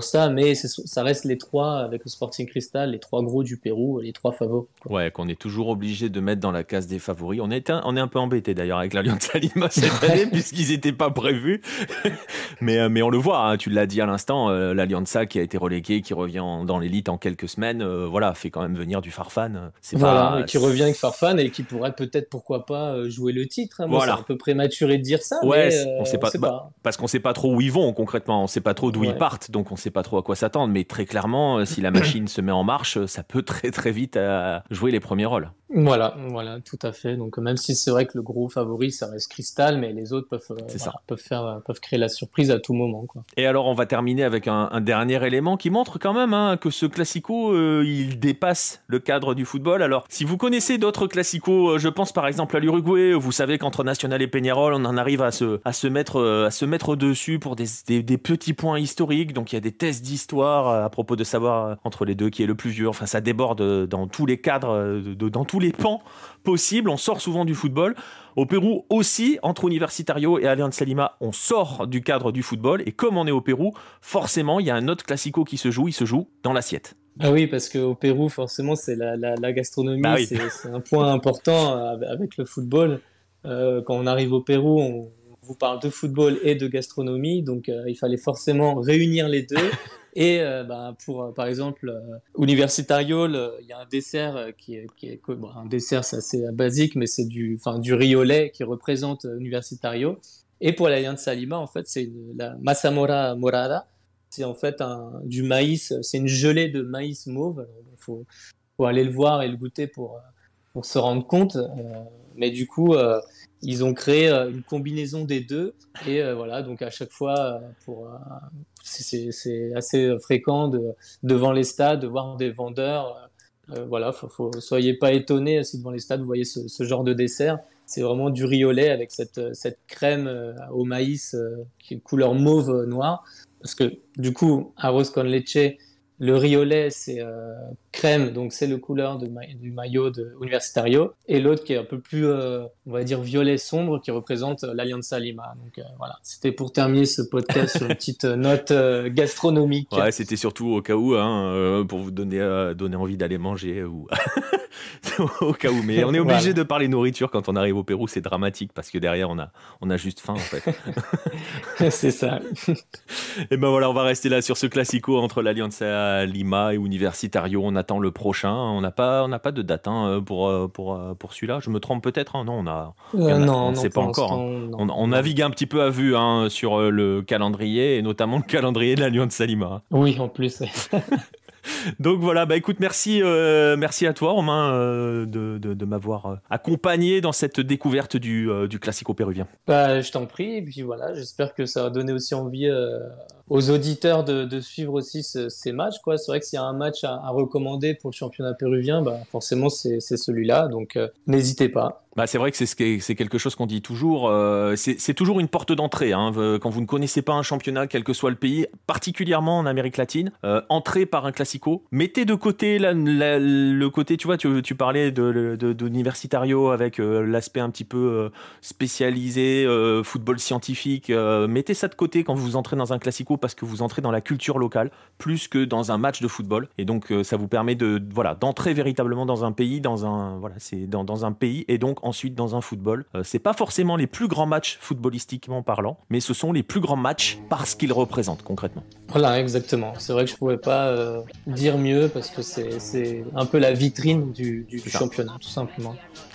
ça, mais ça reste les trois avec le Sporting Cristal, les trois gros du Pérou, les trois favoris, quoi. Ouais, qu'on est toujours obligé de mettre dans la case des favoris. On est un peu embêté d'ailleurs avec l'Alianza Lima cette année, puisqu'ils n'étaient pas prévus. Mais on le voit, hein, tu l'as dit à l'instant, l'Alianza qui a été relégué, qui revient dans l'élite en quelques semaines, voilà, fait quand même venir du Farfan. C'est Voilà, pas. et qui revient avec Farfan et qui pourrait peut-être, pourquoi pas, jouer le titre, hein. Moi, c'est un Voilà. peu prématuré de dire ça, Ouais, mais on sait on pas, sait pas. parce qu'on sait pas trop où ils vont concrètement, on sait pas trop d'où ils Ouais. partent, donc on sait pas trop à quoi s'attendre. Mais très clairement, si la machine se met en marche, ça peut très très vite jouer les premiers rôles. Voilà, tout à fait. Donc, même si c'est vrai que le gros favori, ça reste Cristal, mais les autres C'est ça. peuvent créer la surprise à tout moment, quoi. Et alors, on va terminer avec un dernier élément qui montre quand même, hein, que ce classico, il dépasse le cadre du football. Alors, si vous connaissez d'autres classicos, je pense par exemple à l'Uruguay, vous savez qu'entre Nacional et Peñarol, on en arrive à se mettre dessus pour des petits points historiques. Donc, il y a des tests d'histoire à propos de savoir entre les deux qui est le plus vieux. Enfin, ça déborde dans tous les cadres, dans tous les pans possibles. On sort souvent du football. Au Pérou aussi, entre Universitario et Alianza Lima, on sort du cadre du football. Et comme on est au Pérou, forcément, il y a un autre classico qui se joue. Il se joue dans l'assiette. Ah oui, parce qu'au Pérou, forcément, c'est la gastronomie, Bah oui. c'est un point important avec le football. Quand on arrive au Pérou, on vous parle de football et de gastronomie, donc il fallait forcément réunir les deux. Et par exemple, Universitario, il y a un dessert bon, un dessert, c'est assez basique, mais c'est du riz au lait qui représente Universitario. Et pour l'Alianza Lima, en fait, c'est la Mazamorra Morada. C'est en fait du maïs, c'est une gelée de maïs mauve. Alors, faut aller le voir et le goûter pour se rendre compte. Mais du coup, ils ont créé une combinaison des deux. Et voilà, donc à chaque fois, c'est assez fréquent devant les stades de voir des vendeurs. Voilà, soyez pas étonnés si devant les stades vous voyez ce genre de dessert. C'est vraiment du riz au lait avec cette crème au maïs qui est couleur mauve noire. Parce que du coup, arroz con leche, le riz au lait, c'est crème, donc c'est le couleur du maillot de Universitario. Et l'autre qui est un peu plus, on va dire, violet sombre, qui représente l'Alianza Lima. Donc voilà, c'était pour terminer ce podcast sur une petite note gastronomique. Ouais, c'était surtout au cas où, hein, pour vous donner envie d'aller manger ou au cas où. Mais on est obligé Voilà. de parler nourriture quand on arrive au Pérou, c'est dramatique parce que derrière on a juste faim en fait. C'est ça. Et ben voilà, on va rester là sur ce classico entre l'Alianza Lima et Universitario. On attend le prochain. On n'a pas de date, hein, pour celui-là. Je me trompe peut-être, hein. Non, on ne Non, sait pas pour encore, hein. l'instant, non. On Non. navigue un petit peu à vue, hein, sur le calendrier et notamment le calendrier de l'Alianza Lima. Oui, en plus. Donc voilà, bah écoute, merci à toi Romain, de m'avoir accompagné dans cette découverte du classico péruvien. Je t'en prie, et puis voilà, j'espère que ça va donner aussi envie aux auditeurs de suivre aussi ces matchs, quoi. C'est vrai que s'il y a un match à recommander pour le championnat péruvien, forcément c'est celui-là, donc n'hésitez pas. Bah, c'est vrai que c'est quelque chose qu'on dit toujours. C'est toujours une porte d'entrée. Hein, quand vous ne connaissez pas un championnat, quel que soit le pays, particulièrement en Amérique latine, entrez par un classico. Mettez de côté le côté, tu vois, tu parlais d'Universitario avec l'aspect un petit peu spécialisé, football scientifique. Mettez ça de côté quand vous entrez dans un classico parce que vous entrez dans la culture locale plus que dans un match de football. Et donc, ça vous permet d'entrer véritablement dans un pays, dans un pays et donc ensuite dans un football. C'est pas forcément les plus grands matchs footballistiquement parlant, mais ce sont les plus grands matchs parce qu'ils représentent concrètement. Voilà, exactement. C'est vrai que je pouvais pas dire mieux parce que c'est un peu la vitrine du championnat, tout simplement.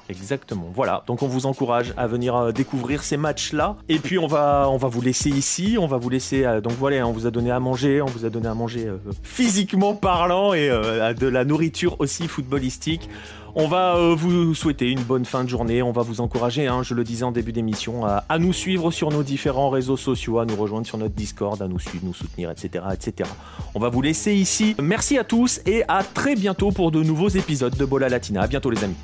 Exactement. Voilà. Donc on vous encourage à venir découvrir ces matchs-là. Et puis on va vous laisser ici. On va vous laisser. Donc voilà, on vous a donné à manger. On vous a donné à manger physiquement parlant et de la nourriture aussi footballistique. On va vous souhaiter une bonne fin de journée. On va vous encourager, hein, je le disais en début d'émission, à nous suivre sur nos différents réseaux sociaux, à nous rejoindre sur notre Discord, à nous suivre, nous soutenir, etc., etc. On va vous laisser ici. Merci à tous et à très bientôt pour de nouveaux épisodes de Bola Latina. À bientôt les amis.